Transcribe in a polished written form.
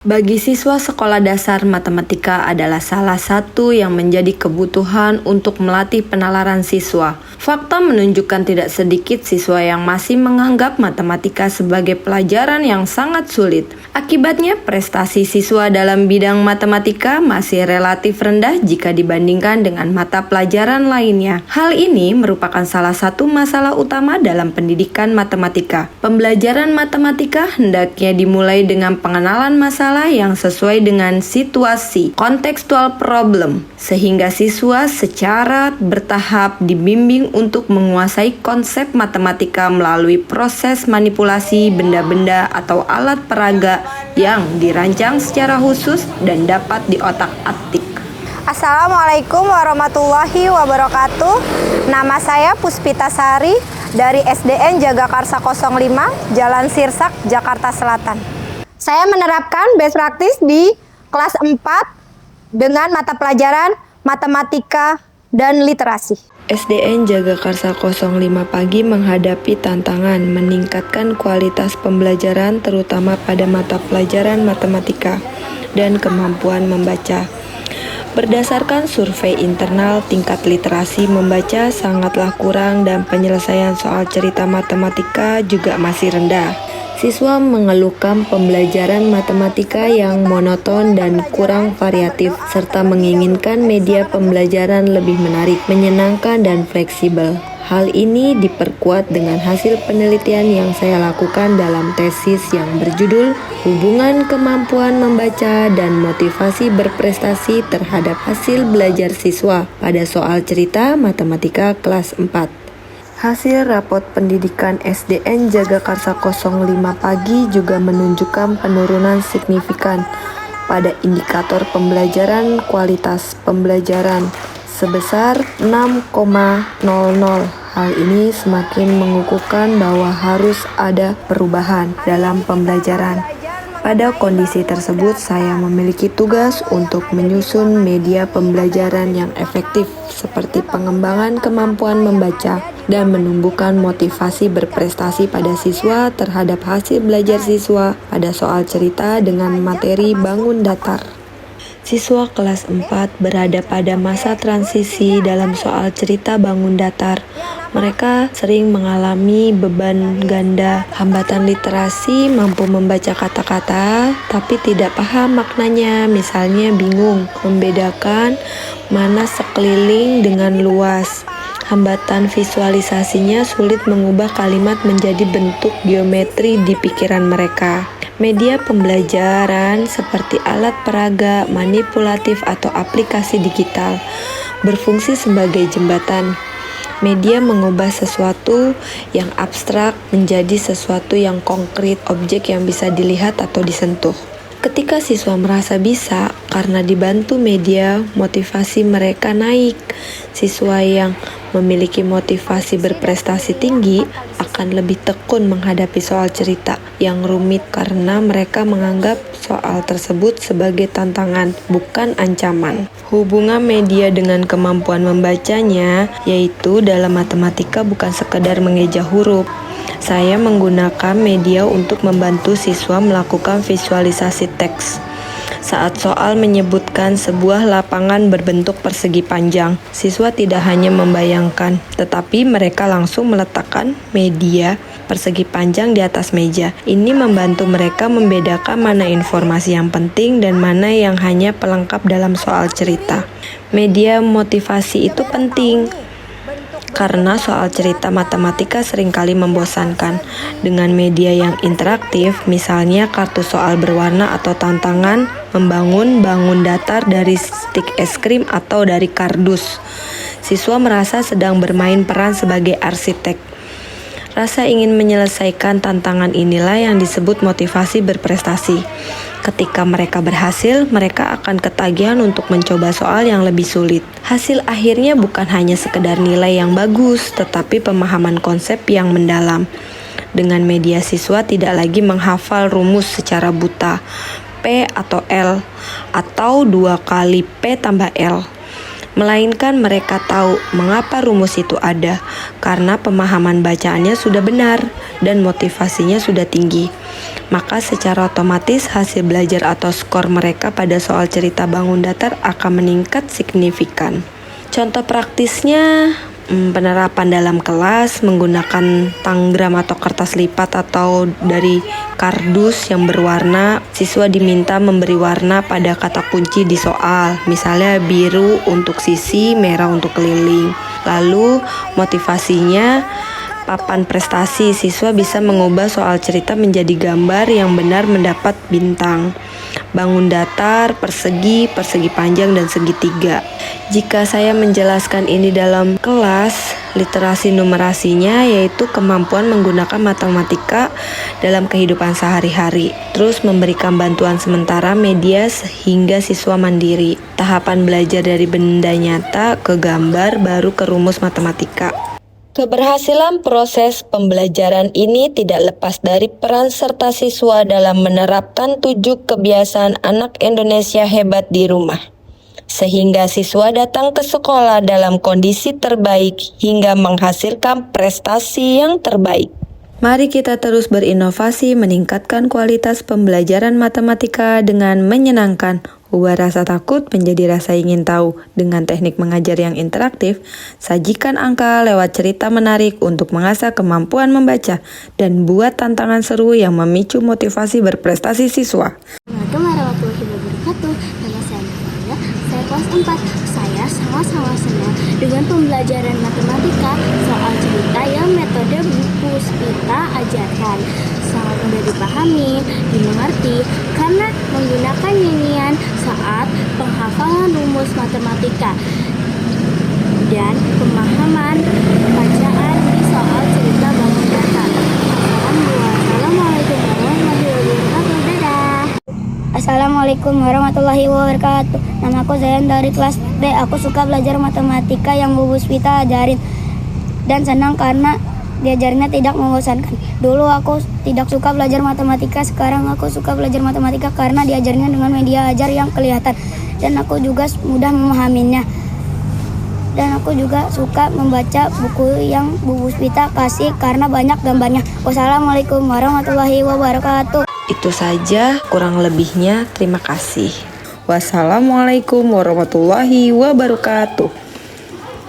Bagi siswa sekolah dasar, matematika adalah salah satu yang menjadi kebutuhan untuk melatih penalaran siswa. Fakta menunjukkan tidak sedikit siswa yang masih menganggap matematika sebagai pelajaran yang sangat sulit. Akibatnya, prestasi siswa dalam bidang matematika masih relatif rendah jika dibandingkan dengan mata pelajaran lainnya. Hal ini merupakan salah satu masalah utama dalam pendidikan matematika. Pembelajaran matematika hendaknya dimulai dengan pengenalan masalah yang sesuai dengan situasi contextual problem, sehingga siswa secara bertahap dibimbing untuk menguasai konsep matematika melalui proses manipulasi benda-benda atau alat peraga yang dirancang secara khusus dan dapat diotak-atik. Assalamualaikum warahmatullahi wabarakatuh. Nama saya Puspita Sari dari SDN Jagakarsa 05, Jalan Sirsak, Jakarta Selatan. Saya menerapkan best practice di kelas 4 dengan mata pelajaran matematika dan literasi. SDN Jagakarsa 05 Pagi menghadapi tantangan meningkatkan kualitas pembelajaran terutama pada mata pelajaran matematika dan kemampuan membaca. Berdasarkan survei internal, tingkat literasi membaca sangatlah kurang dan penyelesaian soal cerita matematika juga masih rendah. Siswa mengeluhkan pembelajaran matematika yang monoton dan kurang variatif, serta menginginkan media pembelajaran lebih menarik, menyenangkan, dan fleksibel. Hal ini diperkuat dengan hasil penelitian yang saya lakukan dalam tesis yang berjudul Hubungan Kemampuan Membaca dan Motivasi Berprestasi terhadap Hasil Belajar Siswa pada soal cerita matematika kelas 4. Hasil rapot pendidikan SDN Jagakarsa 05 Pagi juga menunjukkan penurunan signifikan pada indikator pembelajaran kualitas pembelajaran sebesar 6,00. Hal ini semakin mengukuhkan bahwa harus ada perubahan dalam pembelajaran. Pada kondisi tersebut, saya memiliki tugas untuk menyusun media pembelajaran yang efektif seperti pengembangan kemampuan membaca dan menumbuhkan motivasi berprestasi pada siswa terhadap hasil belajar siswa pada soal cerita dengan materi bangun datar. Siswa kelas 4 berada pada masa transisi dalam soal cerita bangun datar. Mereka sering mengalami beban ganda, hambatan literasi, mampu membaca kata-kata, tapi tidak paham maknanya, misalnya bingung membedakan mana sekeliling dengan luas. Hambatan visualisasinya sulit mengubah kalimat menjadi bentuk geometri di pikiran mereka. Media pembelajaran seperti alat peraga, manipulatif, atau aplikasi digital berfungsi sebagai jembatan. Media mengubah sesuatu yang abstrak menjadi sesuatu yang konkret, objek yang bisa dilihat atau disentuh. Ketika siswa merasa bisa karena dibantu media, motivasi mereka naik. Siswa yang memiliki motivasi berprestasi tinggi akan lebih tekun menghadapi soal cerita yang rumit karena mereka menganggap soal tersebut sebagai tantangan, bukan ancaman. Hubungan media dengan kemampuan membacanya, yaitu dalam matematika bukan sekedar mengeja huruf. Saya menggunakan media untuk membantu siswa melakukan visualisasi teks. Saat soal menyebutkan sebuah lapangan berbentuk persegi panjang, siswa tidak hanya membayangkan, tetapi mereka langsung meletakkan media persegi panjang di atas meja. Ini membantu mereka membedakan mana informasi yang penting dan mana yang hanya pelengkap dalam soal cerita. Media motivasi itu penting karena soal cerita matematika seringkali membosankan. Dengan media yang interaktif, misalnya kartu soal berwarna atau tantangan membangun bangun datar dari stik es krim atau dari kardus, siswa merasa sedang bermain peran sebagai arsitek. Rasa ingin menyelesaikan tantangan inilah yang disebut motivasi berprestasi. Ketika mereka berhasil, mereka akan ketagihan untuk mencoba soal yang lebih sulit. Hasil akhirnya bukan hanya sekedar nilai yang bagus, tetapi pemahaman konsep yang mendalam. Dengan media, siswa tidak lagi menghafal rumus secara buta, P atau L, atau 2 kali P tambah L. Melainkan mereka tahu mengapa rumus itu ada, karena pemahaman bacaannya sudah benar. dan motivasinya sudah tinggi. Maka secara otomatis hasil belajar atau skor mereka pada soal cerita bangun datar akan meningkat signifikan. Contoh praktisnya, penerapan dalam kelas menggunakan tanggram atau kertas lipat atau dari kardus yang berwarna. Siswa diminta memberi warna pada kata kunci di soal, misalnya biru untuk sisi, merah untuk keliling. Lalu motivasinya, papan prestasi, siswa bisa mengubah soal cerita menjadi gambar yang benar mendapat bintang. Bangun datar, persegi, persegi panjang, dan segitiga. Jika saya menjelaskan ini dalam kelas, literasi numerasinya yaitu kemampuan menggunakan matematika dalam kehidupan sehari-hari. Terus memberikan bantuan sementara media sehingga siswa mandiri. Tahapan belajar dari benda nyata ke gambar baru ke rumus matematika. Keberhasilan proses pembelajaran ini tidak lepas dari peran serta siswa dalam menerapkan 7 kebiasaan anak Indonesia hebat di rumah. Sehingga siswa datang ke sekolah dalam kondisi terbaik hingga menghasilkan prestasi yang terbaik. Mari kita terus berinovasi meningkatkan kualitas pembelajaran matematika dengan menyenangkan. Ubah rasa takut menjadi rasa ingin tahu dengan teknik mengajar yang interaktif. Sajikan angka lewat cerita menarik untuk mengasah kemampuan membaca dan buat tantangan seru yang memicu motivasi berprestasi siswa. Assalamualaikum warahmatullahi wabarakatuh. Nama saya Natalia, saya kelas 4. Saya sama-sama senang dengan pembelajaran matematika soal cerita yang metode buku Puspita ajarkan. Sangat mudah dipahami, dimengerti, karena menggunakan nyanyian saat penghafalan rumus matematika dan pemahaman bacaan di soal cerita bangun datar. Assalamualaikum warahmatullahi wabarakatuh. Dadah. Assalamualaikum warahmatullahi wabarakatuh. Namaku Zayan dari kelas D. Aku suka belajar matematika yang Bu Puspita ajarin dan senang karena diajarnya tidak membosankan. Dulu aku tidak suka belajar matematika, sekarang aku suka belajar matematika karena diajarnya dengan media ajar yang kelihatan dan aku juga mudah memahaminya. Dan aku juga suka membaca buku yang Bu Puspita kasih karena banyak gambarnya. Wassalamualaikum warahmatullahi wabarakatuh. Itu saja, kurang lebihnya terima kasih. Wassalamualaikum warahmatullahi wabarakatuh.